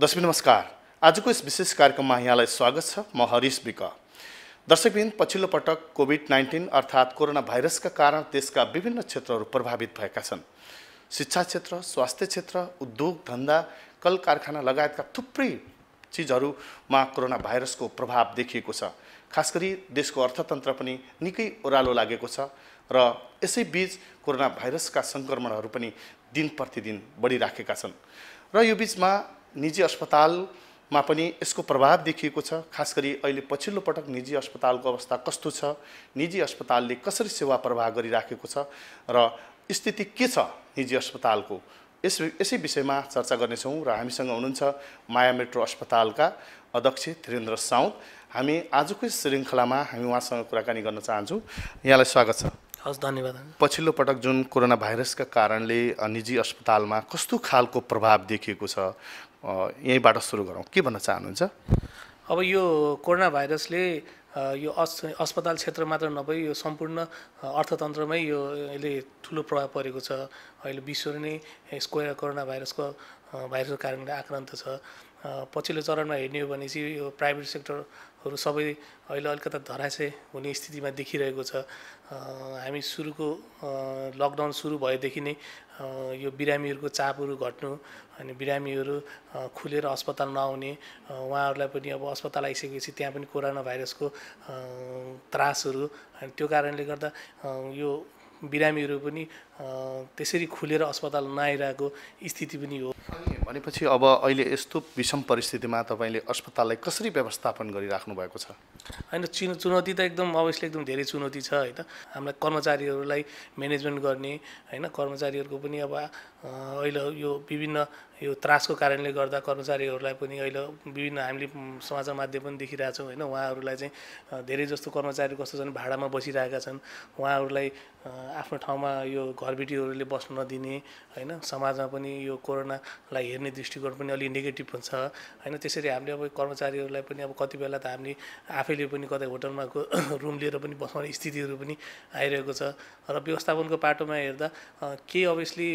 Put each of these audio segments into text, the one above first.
दर्शक नमस्कार। आजको यस विशेष कार्यक्रममा यहाँलाई स्वागत छ। म हरीश विक। दर्शकबिन, पछिल्लो पटक कोभिड-19 अर्थात् कोरोना भाइरसका कारण देशका विभिन्न क्षेत्रहरू प्रभावित भएका छन्। शिक्षा क्षेत्र, स्वास्थ्य क्षेत्र, उद्योग धन्दा, कल कारखाना लगायतका थुप्रै चिजहरूमा कोरोना भाइरसको प्रभाव देखिएको छ। खास गरी देशको अर्थतन्त्र पनि निकै ओह्रालो लागेको छ र यसै बीच कोरोना भाइरसका सङ्क्रमणहरू पनि दिन प्रतिदिन बढिराखेका छन् र यो बीचमा निजी अस्पतालमा पनि यसको प्रभाव देखिएको छ। खास गरी अहिले पछिल्लो पटक निजी अस्पतालको अवस्था कस्तो छ, निजी अस्पतालले कसरी सेवा प्रवाह गरिराखेको छ र स्थिति के छ निजी अस्पतालको, यसै विषयमा चर्चा गर्नेछौँ र हामीसँग हुनुहुन्छ माया मेट्रो अस्पतालका अध्यक्ष धीरेन्द्र साउद। हामी आजको यस श्रृङ्खलामा हामी उहाँसँग कुराकानी गर्न चाहन्छौँ। यहाँलाई स्वागत छ। हस्, धन्यवाद। पछिल्लो पटक जुन कोरोना भाइरसका कारणले निजी अस्पतालमा कस्तो खालको प्रभाव देखिएको छ, यहीँबाट सुरु गरौँ। के भन्न चाहनुहुन्छ? अब यो कोरोना भाइरसले यो अस्पताल क्षेत्र मात्र नभई यो सम्पूर्ण अर्थतन्त्रमै यसले ठुलो प्रभाव परेको छ। अहिले विश्व नै यसको कोरोना भाइरसको कारणले आक्रान्त छ। पछिल्लो चरणमा हेर्ने हो भने चाहिँ यो प्राइभेट सेक्टरहरू सबै अहिले अलिकता धराशय हुने स्थितिमा देखिरहेको छ। हामी सुरुको लकडाउन सुरु भएदेखि नै यो बिरामीहरूको चापहरू घट्नु अनि बिरामीहरू खुलेर अस्पताल नआउने, उहाँहरूलाई पनि अब अस्पताल आइसकेपछि त्यहाँ पनि कोरोना भाइरसको त्रासहरू, अनि त्यो कारणले गर्दा यो बिरामीहरू पनि त्यसरी खुलेर अस्पताल नआइरहेको स्थिति पनि हो। भनेपछि अब अहिले यस्तो विषम परिस्थितिमा तपाईँले अस्पताललाई कसरी व्यवस्थापन गरिराख्नु भएको छ? होइन, चुनौती त एकदम अभियसली एकदम धेरै चुनौती छ होइन। हामीलाई कर्मचारीहरूलाई म्यानेजमेन्ट गर्ने होइन, कर्मचारीहरूको पनि अब अहिले यो विभिन्न यो त्रासको कारणले गर्दा कर्मचारीहरूलाई पनि अहिले विभिन्न हामीले समाचार माध्यम पनि देखिरहेछौँ होइन। उहाँहरूलाई चाहिँ धेरै जस्तो कर्मचारी कस्तो छन्, भाडामा बसिरहेका छन्। उहाँहरूलाई आफ्नो ठाउँमा यो घरबेटीहरूले बस्न नदिने होइन। समाजमा पनि यो कोरोनालाई हेर्ने दृष्टिकोण पनि अलि नेगेटिभ हुन्छ होइन। त्यसरी हामीले अब कर्मचारीहरूलाई पनि अब कति बेला त हामीले आफैले पनि कतै होटलमा रुम लिएर पनि बस्ने स्थितिहरू पनि आइरहेको छ। र व्यवस्थापनको पाटोमा हेर्दा केही अभियसली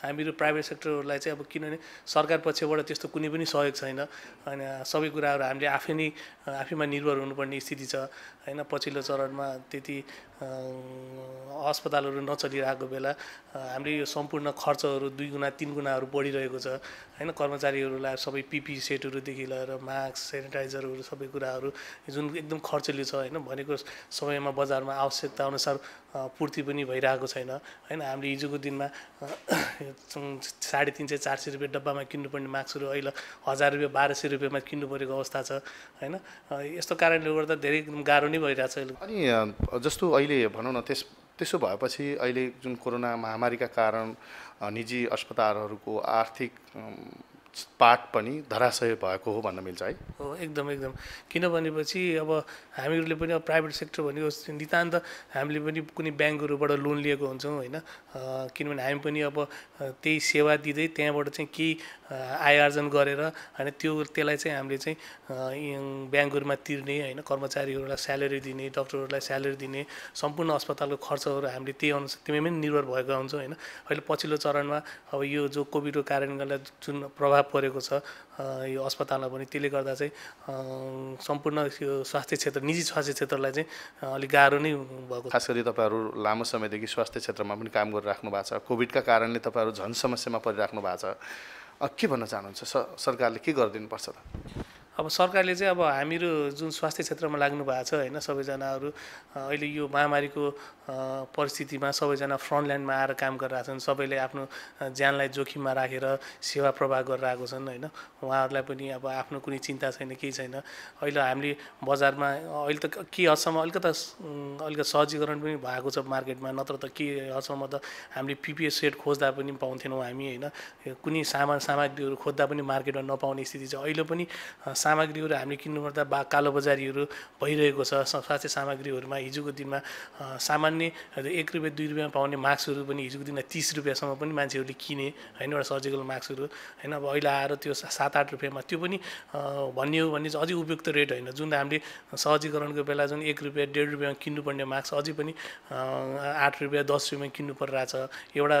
हामीहरू प्राइभेट सेक्टरहरूलाई चाहिँ अब किनभने सरकार पक्षबाट त्यस्तो कुनै पनि सहयोग छैन अनि सबै कुराहरू हामीले आफैमा निर्भर हुनुपर्ने स्थिति छ होइन। पछिल्लो चरणमा त्यति अस्पतालहरू नचलिरहेको बेला हामीले यो सम्पूर्ण खर्चहरू 2 गुणा 3 गुणाहरू बढिरहेको छ होइन। कर्मचारीहरूलाई सबै पिपी सेटहरूदेखि लिएर मास्क, सेनिटाइजरहरू सबै कुराहरू जुन एकदम खर्चले छ होइन। भनेको समयमा बजारमा आवश्यकता अनुसार पूर्ति पनि भइरहेको छैन होइन। हामीले हिजोको दिनमा 350-400 रुपियाँ डब्बामा किन्नुपर्ने मास्कहरू अहिले 1000 रुपियाँ 1200 रुपियाँमा किन्नु परेको अवस्था छ होइन। यस्तो कारणले गर्दा धेरै गाह्रो नै भइरहेछ। अनि जस्तो अहिले भनौँ न, त्यसो भएपछि अहिले जुन कोरोना महामारीका कारण निजी अस्पतालहरूको आर्थिक पाट पनि धराशय भएको हो भन्न मिल्छ है? हो, एकदम। किनभनेपछि अब हामीहरूले पनि अब प्राइभेट सेक्टर भनेको नितान्त हामीले पनि कुनै ब्याङ्कहरूबाट लोन लिएको हुन्छौँ होइन। किनभने हामी पनि अब त्यही सेवा दिँदै त्यहाँबाट चाहिँ केही आय आर्जन गरेर होइन त्यसलाई चाहिँ हामीले चाहिँ ब्याङ्कहरूमा तिर्ने होइन, कर्मचारीहरूलाई स्यालेरी दिने, डक्टरहरूलाई स्यालेरी दिने, सम्पूर्ण अस्पतालको खर्चहरू हामीले त्यही अनुसार त्यसमै निर्भर भएका हुन्छौँ होइन। अहिले पछिल्लो चरणमा अब यो जो कोभिडको कारणले गर्दा जुन प्रभाव परेको छ यो अस्पतालमा पनि, त्यसले गर्दा चाहिँ सम्पूर्ण यो स्वास्थ्य क्षेत्र, निजी स्वास्थ्य क्षेत्रलाई चाहिँ अलिक गाह्रो नै भएको। खास गरी तपाईँहरू लामो समयदेखि स्वास्थ्य क्षेत्रमा पनि काम गरिराख्नु भएको छ। कोभिडका कारणले तपाईँहरू झन् समस्यामा परिराख्नु भएको छ। के भन्न चाहनुहुन्छ? सरकारले के गरिदिनुपर्छ त? अब सरकारले चाहिँ अब हामीहरू जुन स्वास्थ्य क्षेत्रमा लाग्नु भएको छ होइन, सबैजनाहरू अहिले यो महामारीको परिस्थितिमा सबैजना फ्रन्ट लाइनमा आएर काम गरिरहेछन्। सबैले आफ्नो ज्यानलाई जोखिममा राखेर सेवा प्रवाह गरिरहेको छन् होइन। उहाँहरूलाई पनि अब आफ्नो कुनै चिन्ता छैन, केही छैन। अहिले हामीले बजारमा अहिले त के हदसम्म अलिकति सहजीकरण पनि भएको छ मार्केटमा, नत्र त के हदसम्म त हामीले पिपिएस सेट खोज्दा पनि पाउँथेनौँ हामी होइन। कुनै सामग्रीहरू खोज्दा पनि मार्केटमा नपाउने स्थिति छ। अहिले पनि सामग्रीहरू हामीले किन्नुपर्दा कालोबजारीहरू भइरहेको छ स्वास्थ्य सामग्रीहरूमा। हिजोको दिनमा सामान्य 1 रुपियाँ 2 रुपियाँमा पाउने मास्कहरू पनि हिजोको दिनमा 30 रुपियाँसम्म पनि मान्छेहरूले किने होइन, एउटा सर्जिकल मास्कहरू होइन। अब अहिले आएर त्यो 7-8 रुपियाँमा, त्यो पनि भन्ने हो भने चाहिँ अझै उपयुक्त रेट होइन। जुन हामीले सहजीकरणको बेला जुन 1 रुपियाँ 1.5 रुपियाँमा किन्नुपर्ने मास्क अझै पनि 8 रुपियाँ 10 रुपियाँमा किन्नु परिरहेछ। एउटा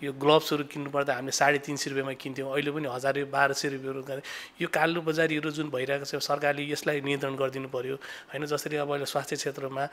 यो ग्लोभ्सहरू किन्नुपर्दा हामीले 350 रुपियाँमा किन्थ्यौँ, अहिले पनि 1000-1200 रुपियाँहरू गरे। यो कालो बजारीहरू जुन भइरहेको छ सरकारले यसलाई नियन्त्रण गरिदिनु पर्यो होइन। जसरी अब अहिले स्वास्थ्य क्षेत्रमा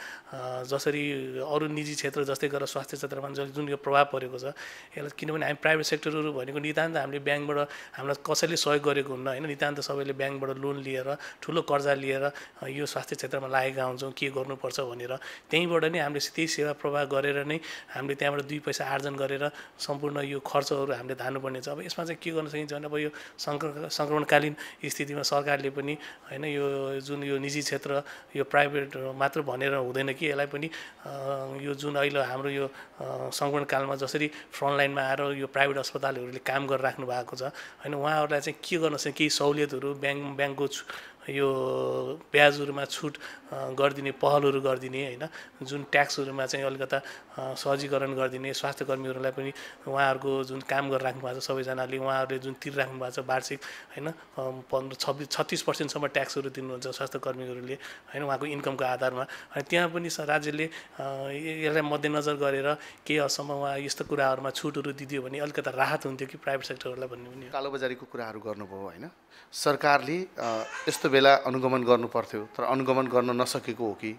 जसरी अरू निजी क्षेत्र जस्तै गरेर स्वास्थ्य क्षेत्रमा जुन यो प्रभाव परेको छ यसलाई, किनभने हामी प्राइभेट सेक्टरहरू भनेको नितान्त हामीले ब्याङ्कबाट हामीलाई कसैले सहयोग गरेको हुन्न होइन। नितान्त सबैले ब्याङ्कबाट लोन लिएर ठुलो कर्जा लिएर यो स्वास्थ्य क्षेत्रमा लागेका हुन्छौँ के गर्नुपर्छ भनेर। त्यहीँबाट नै हामीले त्यही सेवा प्रवाह गरेर नै हामीले त्यहाँबाट 2 पैसा आर्जन गरेर सम्पूर्ण यो खर्चहरू हामीले धार्नुपर्ने छ। अब यसमा चाहिँ के गर्न सकिन्छ भने अब यो सङ्क्रमणकालीन स्थितिमा सरकारले पनि होइन यो जुन यो निजी क्षेत्र यो प्राइभेट मात्र भनेर हुँदैन कि यसलाई पनि यो जुन अहिले हाम्रो यो सङ्क्रमणकालमा जसरी फ्रन्टलाइनमा आएर यो प्राइभेट अस्पतालहरूले काम गरिराख्नु भएको छ होइन, उहाँहरूलाई चाहिँ के गर्न सक्छ, केही सहुलियतहरू ब्याङ्कको यो ब्याजहरूमा छुट गरिदिने पहलहरू गरिदिने होइन, जुन ट्याक्सहरूमा चाहिँ अलिकता सहजीकरण गरिदिने, स्वास्थ्य कर्मीहरूलाई पनि उहाँहरूको जुन काम गरिराख्नु भएको छ सबैजनाले उहाँहरूले जुन तिरिराख्नु भएको छ वार्षिक होइन 36% ट्याक्सहरू दिनुहुन्छ स्वास्थ्य कर्मीहरूले होइन उहाँको इन्कमको आधारमा। अनि त्यहाँ पनि राज्यले यसलाई मध्यनजर गरेर केही हदसम्म उहाँ यस्तो कुराहरूमा छुटहरू दिदियो भने अलिकता राहत हुन्थ्यो कि प्राइभेट सेक्टरहरूलाई भन्ने पनि। कालोबजारीको कुराहरू गर्नुभयो होइन, सरकारले यस्तो बेला अनुगमन गर्नु पर्थ्यो तर अनुगमन गर्न नसकेको हो कि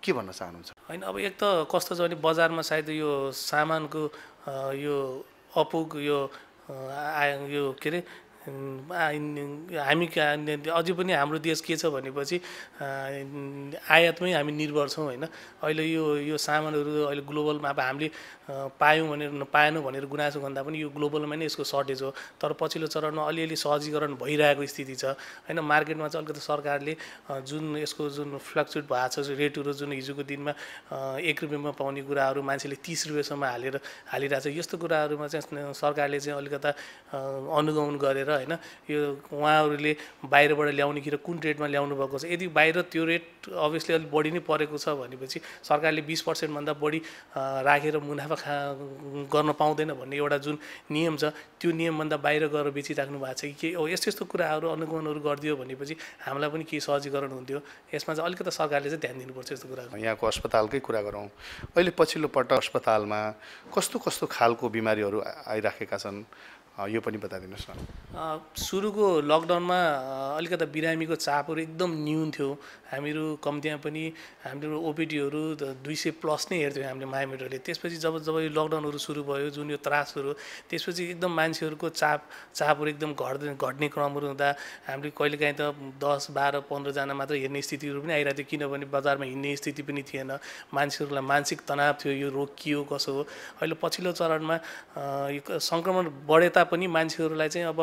के भन्न चाहनुहुन्छ? होइन अब एक त कस्तो छ भने बजारमा सायद यो सामानको यो अपुग यो के अरे हामी अझै पनि हाम्रो देश के छ भनेपछि आयातमै हामी निर्भर छौँ होइन। अहिले यो सामानहरू अहिले ग्लोबलमा अब हामीले पायौँ भनेर पाएनौँ भनेर गुनासो भन्दा पनि यो ग्लोबलमा नै यसको सर्टेज हो। तर पछिल्लो चरणमा अलिअलि सहजीकरण भइरहेको स्थिति छ होइन। मार्केटमा चाहिँ अलिकति सरकारले जुन यसको जुन फ्लक्चुएट भएको छ रेटहरू जुन हिजोको दिनमा 1 रुपियाँमा पाउने कुराहरू मान्छेले 30 रुपियाँसम्म हालिरहेको छ, यस्तो कुराहरूमा चाहिँ सरकारले चाहिँ अलिकता अनुगमन गरेर होइन यो उहाँहरूले बाहिरबाट ल्याउने कि कुन रेटमा ल्याउनु भएको छ, यदि बाहिर त्यो रेट अभियसली अलिक बढी नै परेको छ भनेपछि सरकारले 20% भन्दा बढी राखेर मुनाफा गर्न पाउँदैन भन्ने एउटा जुन नियम छ त्यो नियमभन्दा बाहिर गएर बेचिराख्नु भएको छ कि यस्तो यस्तो कुराहरू अनुगमनहरू गरिदियो भनेपछि हामीलाई पनि केही सहजीकरण हुन्थ्यो। यसमा चाहिँ अलिकति सरकारले चाहिँ ध्यान दिनुपर्छ यस्तो कुराहरू। यहाँको अस्पतालकै कुरा गरौँ, अहिले पछिल्लो पटक अस्पतालमा कस्तो कस्तो खालको बिमारीहरू आइराखेका छन् यो पनि बताइदिनुहोस् न। सुरुको लकडाउनमा अलिकति बिरामीको चापहरू एकदम न्यून थियो। हामीहरू कम्तीमा पनि हाम्रो ओपिडीहरू 200+ नै हेर्थ्यौँ हामीले मायामिटरले। त्यसपछि जब यो लकडाउनहरू सुरु भयो जुन यो त्रासहरू, त्यसपछि एकदम मान्छेहरूको चापहरू एकदम घट्ने क्रमहरू हुँदा हामीले कहिलेकाहीँ त 10, 12, 15 जना मात्र हेर्ने स्थितिहरू पनि आइरहेको थियो, किनभने बजारमा हिँड्ने स्थिति पनि थिएन। मान्छेहरूलाई मानसिक तनाव थियो यो रोग के हो कसो हो। अहिले पछिल्लो चरणमा सङ्क्रमण बढे तापनि मान्छेहरूलाई चाहिँ अब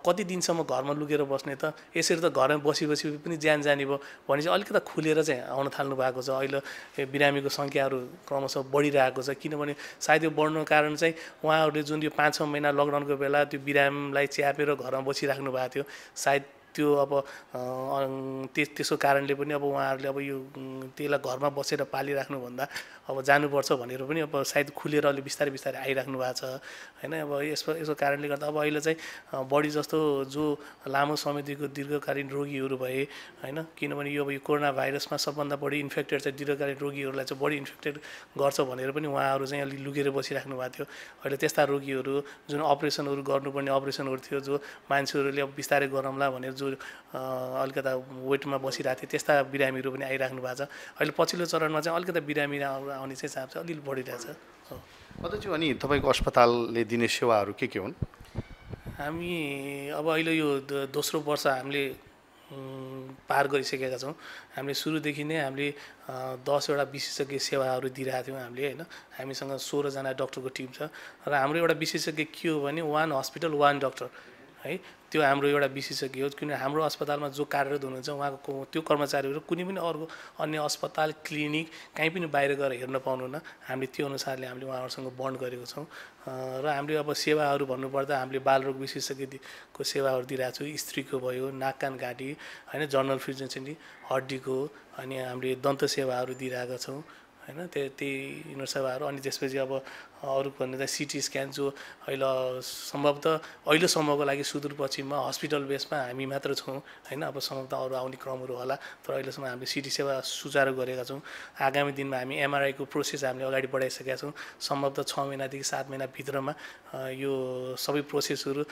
कति दिनसम्म घरमा लुकेर बस्ने त, यसरी त घरमा बसी पनि ज्यान जाने भयो भनेपछि अलिकति खुलेर चाहिँ आउन थाल्नु भएको छ। अहिले बिरामीको सङ्ख्याहरू क्रमशः बढिरहेको छ, किनभने सायद यो बढ्नुको कारण चाहिँ उहाँहरूले जुन यो 5-6 महिना लकडाउनको बेला त्यो बिरामीलाई च्यापेर घरमा बसिराख्नु भएको थियो, सायद त्यो अब त्यसको कारणले पनि अब उहाँहरूले अब यो त्यसलाई घरमा बसेर पालिराख्नुभन्दा अब जानुपर्छ भनेर पनि अब सायद खुलेर अलि बिस्तारै आइराख्नु भएको छ होइन। अब यसको कारणले गर्दा अब अहिले चाहिँ बढी जस्तो जो लामो समयदेखिको दीर्घकालीन रोगीहरू भए होइन, किनभने यो कोरोना भाइरसमा सबभन्दा बढी इन्फेक्टेड चाहिँ दीर्घकालीन रोगीहरूलाई चाहिँ बढी इन्फेक्टेड गर्छ भनेर पनि उहाँहरू चाहिँ अलिक लुकेर बसिराख्नु भएको थियो। अहिले त्यस्ता रोगीहरू जुन अपरेसनहरू गर्नुपर्ने अपरेसनहरू थियो, जो मान्छेहरूले अब बिस्तारै गरौँला भनेर जो अलिकता वेटमा बसिरहेको थियो, त्यस्ता बिरामीहरू पनि आइराख्नु भएको छ। अहिले पछिल्लो चरणमा चाहिँ अलिकति बिरामी आउने चाहिँ चाप चाहिँ अलिअलि बढिरहेछ। अध्यक्ष, अनि तपाईँको अस्पतालले दिने सेवाहरू के हुन्? हामी अब अहिले यो दोस्रो वर्ष हामीले पार गरिसकेका छौँ। हामीले सुरुदेखि नै हामीले 10वटा विशेषज्ञ सेवाहरू दिइरहेको थियौँ हामीले होइन। हामीसँग 16 जना डक्टरको टिम छ र हाम्रो एउटा विशेषज्ञ के हो भने 1 हस्पिटल 1 डक्टर है, त्यो हाम्रो एउटा विशेषज्ञ हो। किनभने हाम्रो अस्पतालमा जो कार्यरत हुनुहुन्छ उहाँको त्यो कर्मचारीहरू कुनै पनि अर्को अन्य अस्पताल क्लिनिक कहीँ पनि बाहिर गएर हेर्न पाउनुहुन्न। हामीले त्यो अनुसारले हामीले उहाँहरूसँग बन्ड गरेको छौँ र हामीले अब सेवाहरू भन्नुपर्दा हामीले बालरोग विशेषज्ञको सेवाहरू दिइरहेको छौँ। स्त्रीको भयो, नाक कान घाँटी होइन, जनरल फिजिसियन, हड्डीको, अनि हामीले दन्त सेवाहरू दिइरहेका छौँ होइन। त्यही सेवाहरू। अनि त्यसपछि अब अरू भन्ने त सिटी स्क्यान जो अहिलेसम्मको लागि सुदूरपश्चिममा हस्पिटल बेसमा हामी मात्र छौँ होइन। अब सम्भवतः अरू आउने क्रमहरू होला, तर अहिलेसम्म हामीले सिटी सेवा सुचारू गरेका छौँ। आगामी दिनमा हामी एमआरआईको प्रोसेस हामीले अगाडि बढाइसकेका छौँ। सम्भवतः 6 महिनादेखि 7 महिनाभित्रमा यो सबै प्रोसेसहरू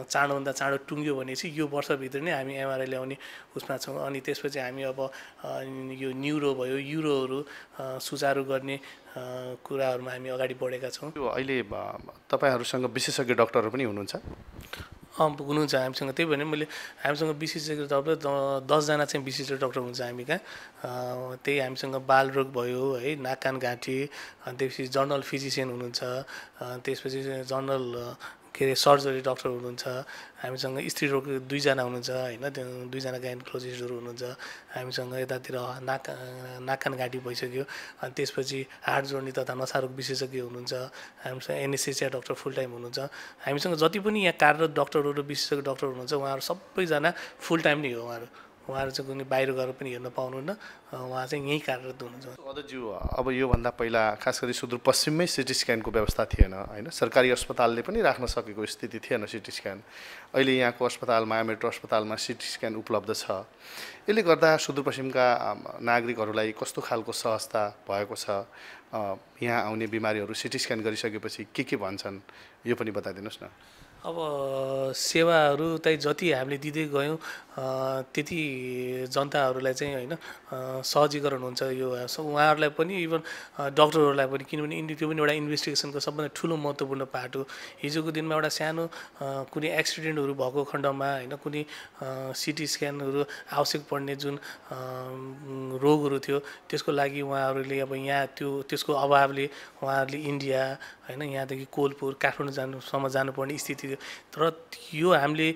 चाँडोभन्दा चाँडो टुङ्ग्यो भने चाहिँ यो वर्षभित्र नै हामी एमआरआई ल्याउने उसमा छौँ। अनि त्यसपछि हामी अब यो न्युरो भयो, युरोहरू सुचारू गर्ने कुराहरूमा हामी अगाडि बढेका छौँ। अहिले तपाईँहरूसँग विशेषज्ञ डाक्टरहरू पनि हुनुहुन्छ? हुनुहुन्छ हामीसँग। त्यही भने मैले हामीसँग विशेषज्ञ डाक्टर 10 जना चाहिँ विशेषज्ञ डाक्टर हुन्छ हामी कहाँ। त्यही हामीसँग बालरोग भयो है, नाक कान घाँटी, अनि त्यसपछि जनरल फिजिसियन हुनुहुन्छ, त्यसपछि जनरल सर्जरी डाक्टर हुनुहुन्छ, हामीसँग स्त्री रोग 2 जना हुनुहुन्छ होइन, त्यो 2 जना गाइनोकोलोजिस्टहरू हुनुहुन्छ हामीसँग। यतातिर नाक कान घाँटी भइसक्यो, अनि त्यसपछि हाड जोड्ने तथा नसारोग विशेषज्ञ हुनुहुन्छ हामीसँग। एनेस्थेसिया डाक्टर फुल टाइम हुनुहुन्छ हामीसँग। जति पनि यहाँ कार्यरत डाक्टरहरू विशेषज्ञ डाक्टर हुनुहुन्छ उहाँहरू सबैजना फुल टाइम नै हो। उहाँहरू चाहिँ कुनै बाहिर गएर पनि हेर्न पाउनुहुन्न, उहाँ चाहिँ यहीँ कार्यरत हुनुहुन्छ। अध्यक्षज्यू, अब योभन्दा पहिला खास गरी सुदूरपश्चिममै सिटी स्क्यानको व्यवस्था थिएन होइन, सरकारी अस्पतालले पनि राख्न सकेको स्थिति थिएन सिटी स्क्यान। अहिले यहाँको अस्पताल माया मेट्रो अस्पतालमा सिटी स्क्यान उपलब्ध छ। यसले गर्दा सुदूरपश्चिमका नागरिकहरूलाई कस्तो खालको सहजता भएको छ? यहाँ आउने बिमारीहरू सिटी स्क्यान गरिसकेपछि के भन्छन् यो पनि बताइदिनुहोस् न। अब सेवाहरू चाहिँ जति हामीले दिँदै गयौँ त्यति जनताहरूलाई चाहिँ होइन सहजीकरण हुन्छ। यो उहाँहरूलाई पनि इभन डक्टरहरूलाई पनि, किनभने त्यो पनि एउटा इन्भेस्टिगेसनको सबभन्दा ठुलो महत्त्वपूर्ण पार्ट हो। हिजोको दिनमा एउटा सानो कुनै एक्सिडेन्टहरू भएको खण्डमा होइन, कुनै सिटी स्क्यानहरू आवश्यक पर्ने जुन रोगहरू थियो त्यसको लागि उहाँहरूले अब यहाँ त्यसको अभावले उहाँहरूले इन्डिया होइन, यहाँदेखि कोलपुर काठमाडौँ जानुपर्ने स्थिति थियो। तर यो हामीले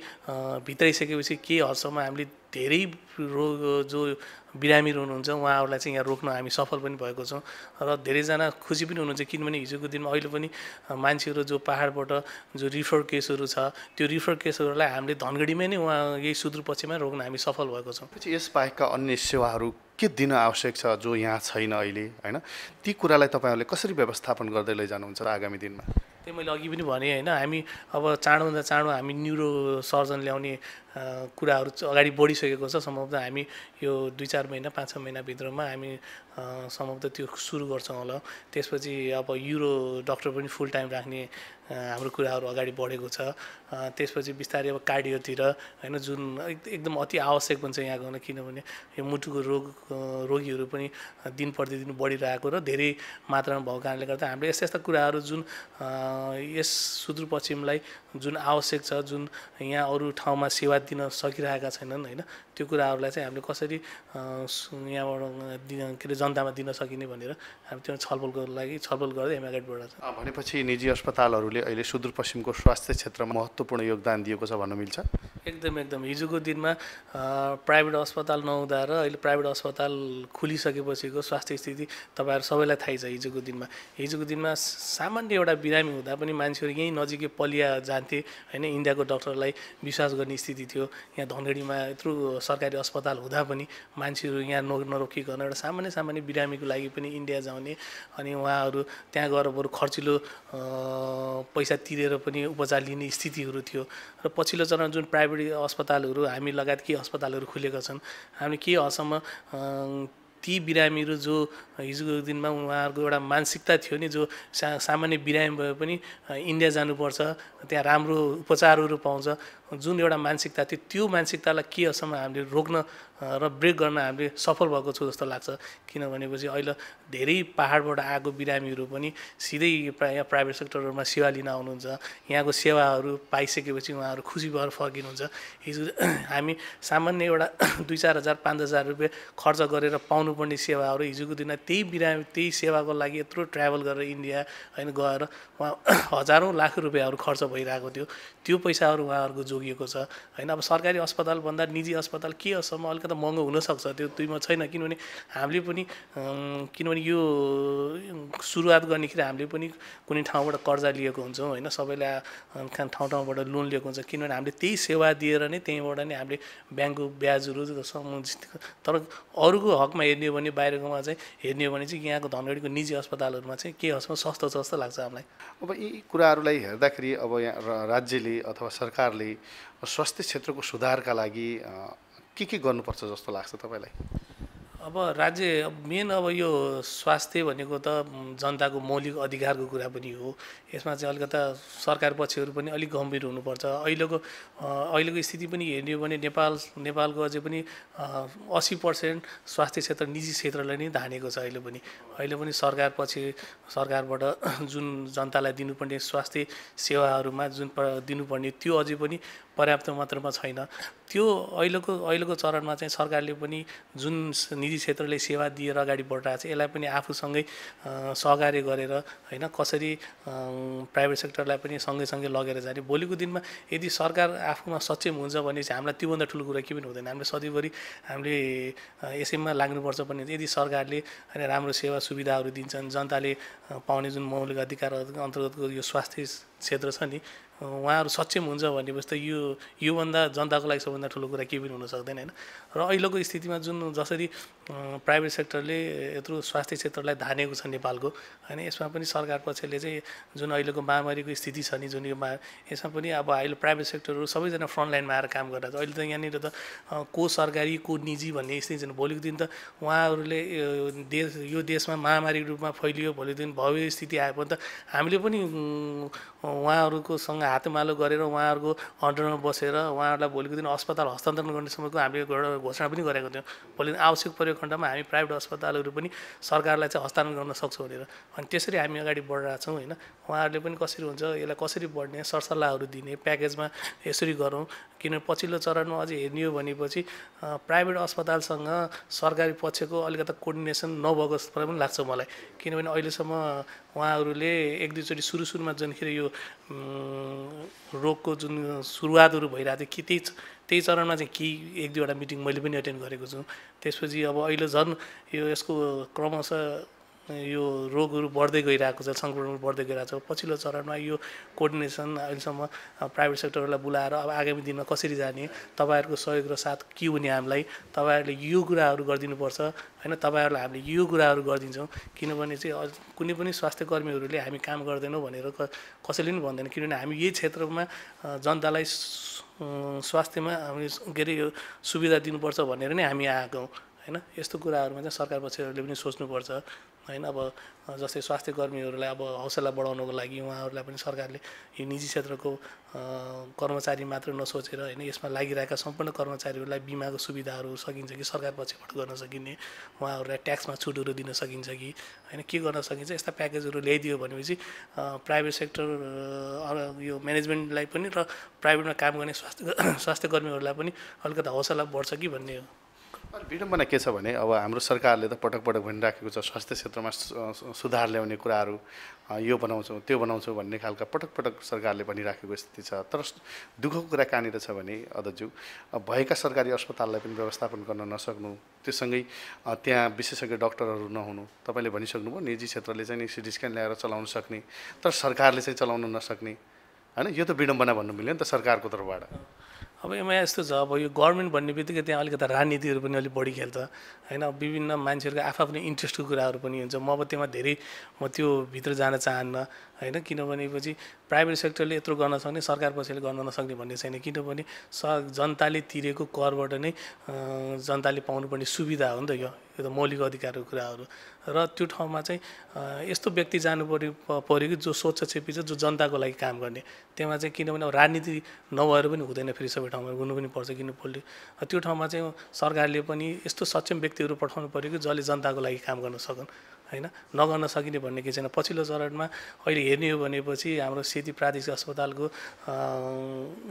भित्राइसकेपछि केही हदसम्म हामीले धेरै रोग जो बिरामीहरू हुनुहुन्छ उहाँहरूलाई चाहिँ यहाँ रोक्न हामी सफल पनि भएको छौँ र धेरैजना खुसी पनि हुनुहुन्छ। किनभने हिजोको दिनमा अहिले पनि मान्छेहरू जो पाहाडबाट जो रिफर केसहरू छ त्यो रिफर केसहरूलाई हामीले धनगढीमै नै उहाँ यही सुदूरपश्चिममै रोक्न हामी सफल भएको छौँ। यसबाहेकका अन्य सेवाहरू के दिन आवश्यक छ जो यहाँ छैन अहिले होइन, ती कुरालाई तपाईँहरूले कसरी व्यवस्थापन गर्दै लैजानुहुन्छ र आगामी दिनमा? त्यही मैले अघि पनि भने होइन, हामी अब चाँडोभन्दा चाँडो हामी न्युरो सर्जन ल्याउने कुराहरू अगाडि बढिसकेको छ। सम्भवतः हामी यो 2-4 महिना 5-6 महिनाभित्रमा हामी सम्भवतः त्यो सुरु गर्छौँ होला। त्यसपछि अब युरो डाक्टर पनि फुल टाइम राख्ने हाम्रो कुराहरू अगाडि बढेको छ। त्यसपछि बिस्तारै अब कार्डियोतिर होइन, जुन एकदम अति आवश्यक पनि छ यहाँ गर्न, किनभने यो मुटुको रोगीहरू पनि दिन प्रतिदिन बढिरहेको र धेरै मात्रामा भएको कारणले गर्दा हामीले यस्ता कुराहरू जुन यस सुदूरपश्चिमलाई जुन आवश्यक छ, जुन यहाँ अरू ठाउँमा सेवा दिन सकिरहेका छैनन् होइन, त्यो कुराहरूलाई चाहिँ हामीले कसरी यहाँबाट के अरे जनतामा दिन सकिने भनेर हामी त्यो छलफल गर्दै हामी अगाडि बढेका छौँ। भनेपछि निजी अस्पतालहरूले अहिले सुदूरपश्चिमको स्वास्थ्य क्षेत्रमा महत्त्वपूर्ण योगदान दिएको छ भन्न मिल्छ? एकदम हिजोको दिनमा प्राइभेट अस्पताल नहुँदा र अहिले प्राइभेट अस्पताल खुलिसकेपछिको स्वास्थ्य स्थिति तपाईँहरू सबैलाई थाहै छ। हिजोको दिनमा सामान्य एउटा बिरामी हुँदा पनि मान्छेहरू यहीँ नजिकै पलिया जान्थे होइन, इन्डियाको डक्टरलाई विश्वास गर्ने स्थिति थियो। यहाँ धनगढीमा यत्रो सरकारी अस्पताल हुँदा पनि मान्छेहरू यहाँ नरोकिकन एउटा सामान्य बिरामीको लागि पनि इन्डिया जाने, अनि उहाँहरू त्यहाँ गएर बरु खर्चिलो पैसा तिरेर पनि उपचार लिने स्थितिहरू थियो। र पछिल्लो चरण जुन प्राइभेट अस्पतालहरू हामी लगायत केही अस्पतालहरू खुलेका छन्, हामीले केही हदसम्म ती बिरामीहरू जो हिजोको दिनमा उहाँहरूको एउटा मानसिकता थियो नि, जो सामान्य बिरामी भए पनि इन्डिया जानुपर्छ त्यहाँ राम्रो उपचारहरू पाउँछ, जुन एउटा मानसिकता थियो त्यो मानसिकतालाई के हदसम्म हामीले रोक्न र ब्रेक गर्न हामीले सफल भएको छु जस्तो लाग्छ। किनभनेपछि अहिले धेरै पाहाडबाट आएको बिरामीहरू पनि सिधै यहाँ प्राइभेट सेक्टरहरूमा सेवा लिन आउनुहुन्छ। यहाँको सेवाहरू पाइसकेपछि उहाँहरू खुसी भएर फर्किनुहुन्छ। हिजो हामी सामान्य एउटा 2-4 हजार 5 हजार रुपियाँ खर्च गरेर पाउनुपर्ने सेवाहरू हिजोको दिनमा त्यही सेवाको लागि यत्रो ट्राभल गरेर इन्डिया होइन गएर उहाँ हजारौँ लाख रुपियाँहरू खर्च भइरहेको थियो। त्यो पैसाहरू उहाँहरूको जोगिएको छ होइन। अब सरकारी अस्पतालभन्दा निजी अस्पताल केसम्म अलिकति महँगो हुनसक्छ, त्यो दुईमा छैन। किनभने हामीले पनि किनभने यो सुरुवात गर्नेखेरि हामीले पनि कुनै ठाउँबाट कर्जा लिएको हुन्छौँ होइन, सबैले ठाउँ ठाउँबाट लोन लिएको हुन्छ, किनभने हामीले त्यही सेवा दिएर नै त्यहीँबाट नै हामीले ब्याङ्कको ब्याजहरू समुचित। तर अरूको हकमा हेर्ने हो भने, बाहिरकोमा चाहिँ हेर्ने हो भने चाहिँ यहाँको धनगढीको निजी अस्पतालहरूमा चाहिँ के हसमा सस्तो छ जस्तो लाग्छ हामीलाई। अब यी कुराहरूलाई हेर्दाखेरि अब यहाँ राज्यले अथवा सरकारले स्वास्थ्य क्षेत्रको सुधारका लागि के गर्नुपर्छ जस्तो लाग्छ तपाईँलाई? अब राज्य मेन अब यो स्वास्थ्य भनेको त जनताको मौलिक अधिकारको कुरा पनि हो। यसमा चाहिँ अलिकता सरकार पक्षहरू पनि अलिक गम्भीर हुनुपर्छ। अहिलेको स्थिति पनि हेर्ने हो भने नेपालको अझै पनि 80% स्वास्थ्य क्षेत्र निजी क्षेत्रलाई नै धानेको छ। अहिले पनि सरकारबाट जुन जनतालाई दिनुपर्ने स्वास्थ्य सेवाहरूमा जुन दिनुपर्ने त्यो अझै पनि पर्याप्त मात्रामा छैन। त्यो अहिलेको चरणमा चाहिँ सरकारले पनि जुन निजी क्षेत्रले सेवा दिएर अगाडि बढिरहेको छ यसलाई पनि आफूसँगै सहकार्य गरेर होइन, कसरी प्राइभेट सेक्टरलाई पनि सँगै लगेर जाने। भोलिको दिनमा यदि सरकार आफूमा सक्षम हुन्छ भने चाहिँ हामीलाई त्योभन्दा ठुलो कुरा के पनि हुँदैन। हामीले सधैँभरि हामीले यसैमा लाग्नुपर्छ भने यदि सरकारले होइन राम्रो सेवा सुविधाहरू दिन्छन्, जनताले पाउने जुन मौलिक अधिकार अन्तर्गतको यो स्वास्थ्य क्षेत्र छ नि, उहाँहरू सक्षम हुन्छ भनेपछि त योभन्दा जनताको लागि सबभन्दा ठुलो कुरा केही पनि हुन सक्दैन होइन। र अहिलेको स्थितिमा जुन जसरी प्राइभेट सेक्टरले यत्रो स्वास्थ्य क्षेत्रलाई धानेको छ नेपालको होइन, यसमा पनि सरकार पक्षले चाहिँ जुन अहिलेको महामारीको स्थिति छ नि, जुन यो यसमा पनि अब अहिले प्राइभेट सेक्टरहरू सबैजना फ्रन्ट लाइनमा आएर काम गरिरहेको छ। अहिले त यहाँनिर त को सरकारी को निजी भन्ने स्थिति छैन। भोलिको दिन त उहाँहरूले यो देशमा महामारी रूपमा फैलियो, भोलिको दिन भव्य स्थिति आयो भने त हामीले पनि उहाँहरूकोसँग हातमालो गरेर उहाँहरूको अन्डरमा बसेर उहाँहरूलाई भोलिको दिन अस्पताल हस्तान्तरण गर्ने समयको हामीले एउटा घोषणा पनि गरेको थियौँ। भोलि आवश्यक परेको खण्डमा हामी प्राइभेट अस्पतालहरू पनि सरकारलाई चाहिँ हस्तान्तरण गर्न सक्छौँ भनेर। अनि त्यसरी हामी अगाडि बढिरहेको छौँ होइन। उहाँहरूले पनि कसरी हुन्छ यसलाई कसरी बढ्ने सरसल्लाहहरू दिने, प्याकेजमा यसरी गरौँ। किनभने पछिल्लो चरणमा अझै हेर्ने हो भनेपछि प्राइभेट अस्पतालसँग सरकारी पक्षको अलिकति कोर्डिनेसन नभएको जस्तो पनि लाग्छ मलाई। किनभने अहिलेसम्म उहाँहरूले एक दुईचोटि सुरुमा जुनखेरि यो रोगको जुन सुरुवातहरू भइरहेको थियो कि त्यही चरणमा चाहिँ एक दुईवटा मिटिङ मैले पनि एटेन्ड गरेको छु। त्यसपछि अब अहिले झन् यसको क्रमशः यो रोगहरू बढ्दै गइरहेको छ, सङ्क्रमण बढ्दै गइरहेको छ। पछिल्लो चरणमा यो कोर्डिनेसन अहिलेसम्म प्राइभेट सेक्टरलाई बोलाएर अब आगामी दिनमा कसरी जाने, तपाईँहरूको सहयोग र साथ के हुने, हामीलाई तपाईँहरूले यो कुराहरू गरिदिनुपर्छ होइन, तपाईँहरूलाई हामीले यो कुराहरू गरिदिन्छौँ। किनभने चाहिँ कुनै पनि स्वास्थ्य कर्मीहरूले हामी काम गर्दैनौँ भनेर कसैले पनि भन्दैन। किनभने हामी यही क्षेत्रमा जनतालाई स्वास्थ्यमा हामी के अरे यो सुविधा दिनुपर्छ भनेर नै हामी आएको हौँ होइन। यस्तो कुराहरूमा चाहिँ सरकार पक्षहरूले पनि सोच्नुपर्छ होइन। अब जस्तै स्वास्थ्य कर्मीहरूलाई अब हौसला बढाउनको लागि उहाँहरूलाई पनि सरकारले यो निजी क्षेत्रको कर्मचारी मात्र नसोचेर होइन, यसमा लागिरहेका सम्पूर्ण कर्मचारीहरूलाई बिमाको सुविधाहरू सकिन्छ कि सरकार पक्षबाट गर्न सकिने, उहाँहरूलाई ट्याक्समा छुटहरू दिन सकिन्छ कि होइन, के गर्न सकिन्छ, यस्ता प्याकेजहरू ल्याइदियो भनेपछि प्राइभेट सेक्टर यो म्यानेजमेन्टलाई पनि र प्राइभेटमा काम गर्ने स्वास्थ्य कर्मीहरूलाई पनि अलिकति हौसला बढ्छ कि भन्ने हो। विडम्बना के छ भने अब हाम्रो सरकारले त पटक भनिराखेको छ स्वास्थ्य क्षेत्रमा सुधार ल्याउने कुराहरू, यो बनाउँछौँ त्यो बनाउँछौँ भन्ने खालका पटक सरकारले भनिराखेको स्थिति छ। तर दुःखको कुरा कहाँनिर छ भने अध्यक्ष, भएका सरकारी अस्पताललाई पनि व्यवस्थापन गर्न नसक्नु, त्योसँगै त्यहाँ विशेषज्ञ डक्टरहरू नहुनु। तपाईँले भनिसक्नुभयो निजी क्षेत्रले चाहिँ नि सिटी स्क्यान ल्याएर चलाउन सक्ने, तर सरकारले चाहिँ चलाउन नसक्ने होइन। यो त विडम्बना भन्नु मिल्यो नि त सरकारको तर्फबाट। अब यसमा यस्तो छ, अब यो गभर्मेन्ट भन्ने बित्तिकै त्यहाँ अलिकति राजनीतिहरू पनि अलिक बढी खेल्छ होइन। विभिन्न मान्छेहरूको आफ्नै इन्ट्रेस्टको कुराहरू पनि हुन्छ। म अब त्यसमा धेरै त्यो भित्र जान चाहन्न होइन। किनभनेपछि प्राइभेट सेक्टरले यत्रो गर्न सक्ने, सरकार पक्षले गर्न नसक्ने भन्ने छैन। किनभने जनताले तिरेको करबाट नै जनताले पाउनुपर्ने सुविधा हो नि त यो त मौलिक अधिकारको कुराहरू। र त्यो ठाउँमा चाहिँ यस्तो व्यक्ति जानु पऱ्यो कि जो स्वच्छक्षेपी छ, जो जनताको लागि काम गर्ने। त्यसमा चाहिँ किनभने अब राजनीति नभएर पनि हुँदैन, फेरि सबै ठाउँमा हुनु पनि पर्छ। त्यो ठाउँमा चाहिँ सरकारले पनि यस्तो सक्षम व्यक्तिहरू पठाउनु पऱ्यो कि जसले जनताको लागि काम गर्न सकुन् होइन। नगर्न सकिने भन्ने के छैन। पछिल्लो चरणमा अहिले हेर्ने हो भनेपछि हाम्रो सेती प्रादेशिक अस्पतालको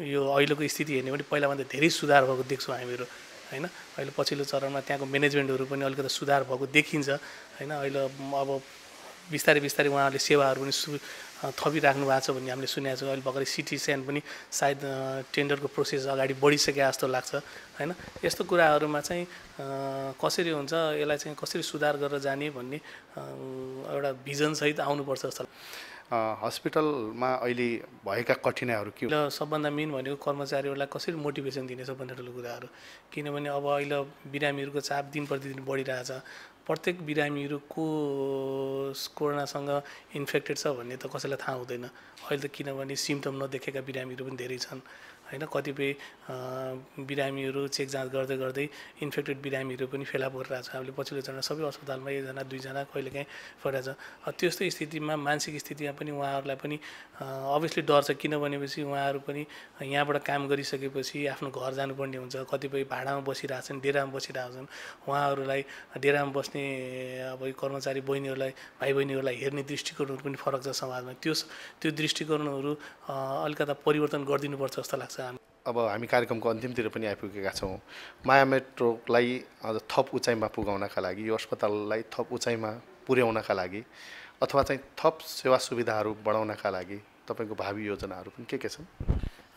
यो अहिलेको स्थिति हेर्ने भने पहिलाभन्दा धेरै सुधार भएको देख्छौँ हामीहरू होइन। अहिले पछिल्लो चरणमा त्यहाँको म्यानेजमेन्टहरू पनि अलिकति सुधार भएको देखिन्छ होइन। अहिले अब बिस्तारै उहाँहरूले सेवाहरू पनि थपिराख्नु भएको छ भन्ने हामीले सुनेको छौँ। अहिले भर्खरै सिटी स्क्यान पनि सायद टेन्डरको प्रोसेस अगाडि बढिसके जस्तो लाग्छ होइन। यस्तो कुराहरूमा चाहिँ कसरी हुन्छ, यसलाई चाहिँ कसरी सुधार गरेर जाने भन्ने एउटा भिजनसहित आउनुपर्छ जस्तो लाग्छ। हस्पिटलमा अहिले भएका कठिनाइहरू के हो? सबभन्दा मेन भनेको कर्मचारीहरूलाई कसरी मोटिभेसन दिने सबभन्दा ठुलो कुराहरू। किनभने अब अहिले बिरामीहरूको चाप दिन प्रतिदिन बढिरहेछ। प्रत्येक बिरामीहरू को कोरोनासँग इन्फेक्टेड छ भन्ने त कसैलाई थाहा हुँदैन अहिले त, किनभने सिम्पटम नदेखेका बिरामीहरू पनि धेरै छन् होइन। कतिपय बिरामीहरू चेक जाँच गर्दै गर्दै इन्फेक्टेड बिरामीहरू पनि फेला परिरहेको छ। हामीले पछिल्लो चरण सबै अस्पतालमा 1 जना 2 जना कहिलेकाहीँ परिरहेको छ। त्यस्तो स्थितिमा मानसिक स्थितिमा पनि उहाँहरूलाई पनि अभियसली डर छ, किनभनेपछि उहाँहरू पनि यहाँबाट काम गरिसकेपछि आफ्नो घर जानुपर्ने हुन्छ। कतिपय भाडामा बसिरहेछन्, डेरामा बसिरहेछन्। उहाँहरूलाई डेरामा बस्ने अब कर्मचारी बहिनीहरूलाई, भाइ बहिनीहरूलाई हेर्ने दृष्टिकोणहरू पनि फरक छ समाजमा। त्यो दृष्टिकोणहरू अलिकता परिवर्तन गरिदिनुपर्छ जस्तो लाग्छ। अब हामी कार्यक्रमको अन्तिमतिर पनि आइपुगेका छौँ। माया मेट्रोलाई अझ थप उचाइमा पुगाउनका लागि, यो अस्पताललाई थप उचाइमा पुर्याउनका लागि अथवा चाहिँ थप सेवा सुविधाहरू बढाउनका लागि तपाईँको भावी योजनाहरू पनि के छन्?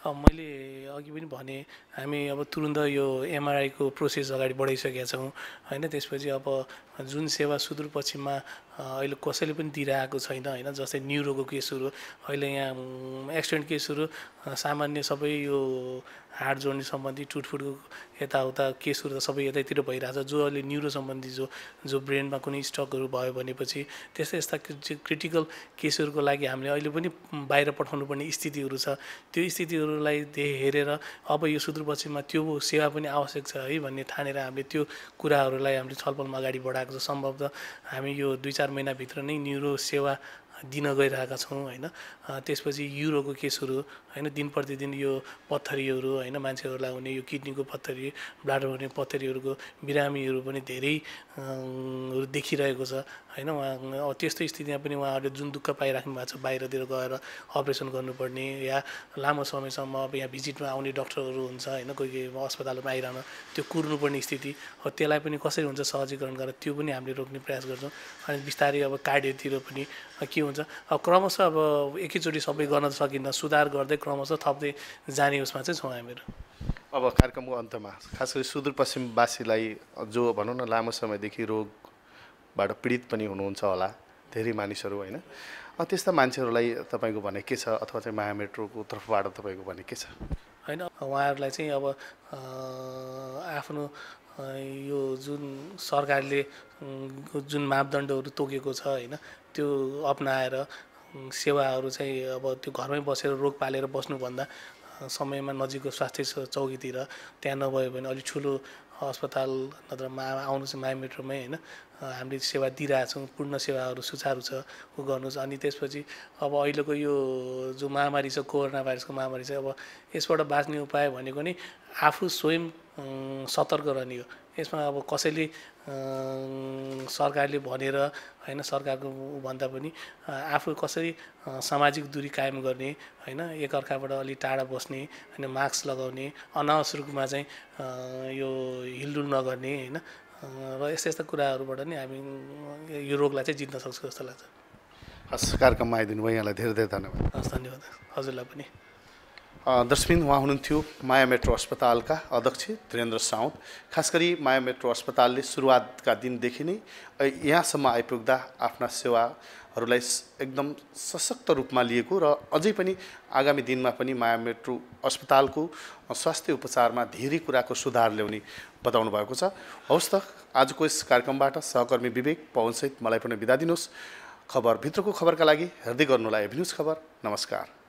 मैले अघि पनि भने हामी अब तुरुन्त यो एमआरआईको प्रोसेस अगाडि बढाइसकेका छौँ होइन। त्यसपछि अब जुन सेवा सुदूरपश्चिममा अहिले कसैले पनि दिइरहेको छैन होइन। जस्तै न्युरोको केसहरू अहिले यहाँ एक्सिडेन्ट केसहरू सामान्य सबै यो हाड जोड्ने सम्बन्धी टुटफुटको यताउता केसहरू त सबै यतैतिर भइरहेछ। जो अहिले न्युरो सम्बन्धी जो ब्रेनमा कुनै स्ट्रोकहरू भयो भनेपछि यस्ता क्रिटिकल केसहरूको लागि हामीले अहिले पनि बाहिर पठाउनु पर्ने स्थितिहरू छ। त्यो स्थितिहरूलाई हेरेर अब यो सुदूरपश्चिममा त्यो सेवा पनि आवश्यक छ है भन्ने ठानेर हामीले त्यो कुराहरूलाई हामीले छलफलमा अगाडि बढाएको छ। सम्भवतः हामी यो 2-4 महिनाभित्र नै न्युरो सेवा दिन गइरहेका छौँ होइन। त्यसपछि युरोको केसहरू होइन, दिन प्रतिदिन यो पत्थरीहरू होइन, मान्छेहरूलाई हुने यो किडनीको पत्थरी, ब्लाडर हुने पत्थरीहरूको बिरामीहरू पनि धेरै देखिरहेको छ होइन। उहाँ त्यस्तो स्थितिमा पनि उहाँहरूले जुन दुःख पाइराख्नु भएको छ, बाहिरतिर गएर अपरेसन गर्नुपर्ने या लामो समयसम्म अब यहाँ भिजिटमा आउने डक्टरहरू हुन्छ होइन, कोही अस्पतालमा आइरहन त्यो कुर्नुपर्ने स्थिति हो, त्यसलाई पनि कसरी हुन्छ सहजीकरण गरेर त्यो पनि हामीले रोक्ने प्रयास गर्छौँ। अनि बिस्तारै अब कार्डियोतिर पनि के हुन्छ, अब क्रमशः अब एकैचोटि सबै गर्न सकिन्न, सुधार गर्दै क्रमशः थप्दै जाने उसमा चाहिँ छौँ हामीहरू। अब कार्यक्रमको अन्तमा खास गरी सुदूरपश्चिमवासीलाई जो भनौँ न लामो समयदेखि रोगबाट पीडित पनि हुनुहुन्छ होला धेरै मानिसहरू होइन, त्यस्ता मान्छेहरूलाई तपाईँको भने के छ अथवा चाहिँ माया मेट्रोको तर्फबाट तपाईँको भने के छ? होइन उहाँहरूलाई चाहिँ अब आफ्नो यो जुन सरकारले जुन मापदण्डहरू तोकेको छ होइन, त्यो अपनाएर सेवाहरू चाहिँ अब त्यो घरमै बसेर रोग पालेर बस्नुभन्दा समयमा नजिकको स्वास्थ्य चौकीतिर त्यहाँ नभयो भने अलिक ठुलो अस्पताल नत्र आउनु चाहिँ माया मेट्रोमै होइन हामीले सेवा दिइरहेछौँ। पूर्ण सेवाहरू सुचारू छ ऊ गर्नुहोस्। अनि त्यसपछि अब अहिलेको यो जो महामारी छ, कोरोना भाइरसको महामारी छ, अब यसबाट बाँच्ने उपाय भनेको नि आफू स्वयं सतर्क रहने हो। यसमा अब कसैले सरकारले भनेर होइन, सरकारको भन्दा पनि आफू कसरी सामाजिक दूरी कायम गर्ने होइन, एकअर्काबाट अलि टाढा बस्ने होइन, मास्क लगाउने, अनावश्यक रूपमा चाहिँ यो हिलडुल नगर्ने होइन, र यस्ता कुराहरूबाट नै हामी यो रोगलाई चाहिँ जित्न सक्छौँ जस्तो लाग्छ। हस्, कार्यक्रममा आइदिनु भयो, यहाँलाई धेरै धेरै धन्यवाद। हस्, धन्यवाद हजुरलाई पनि। दर्शकबिन, उहाँ हुनुहुन्थ्यो माया मेट्रो अस्पतालका अध्यक्ष धीरेन्द्र साउद। खास गरी माया मेट्रो अस्पतालले सुरुवातका दिनदेखि नै यहाँसम्म आइपुग्दा आफ्ना सेवाहरूलाई एकदम सशक्त रूपमा लिएको र अझै पनि आगामी दिनमा पनि माया मेट्रो अस्पतालको स्वास्थ्य उपचारमा धेरै कुराको सुधार ल्याउने बताउनु भएको छ। हवस् त, आजको यस कार्यक्रमबाट सहकर्मी विवेक पवनसहित मलाई पनि बिदा दिनुहोस्। खबरभित्रको खबरका लागि हेर्दै गर्नुहोला एभी न्युज खबर। नमस्कार।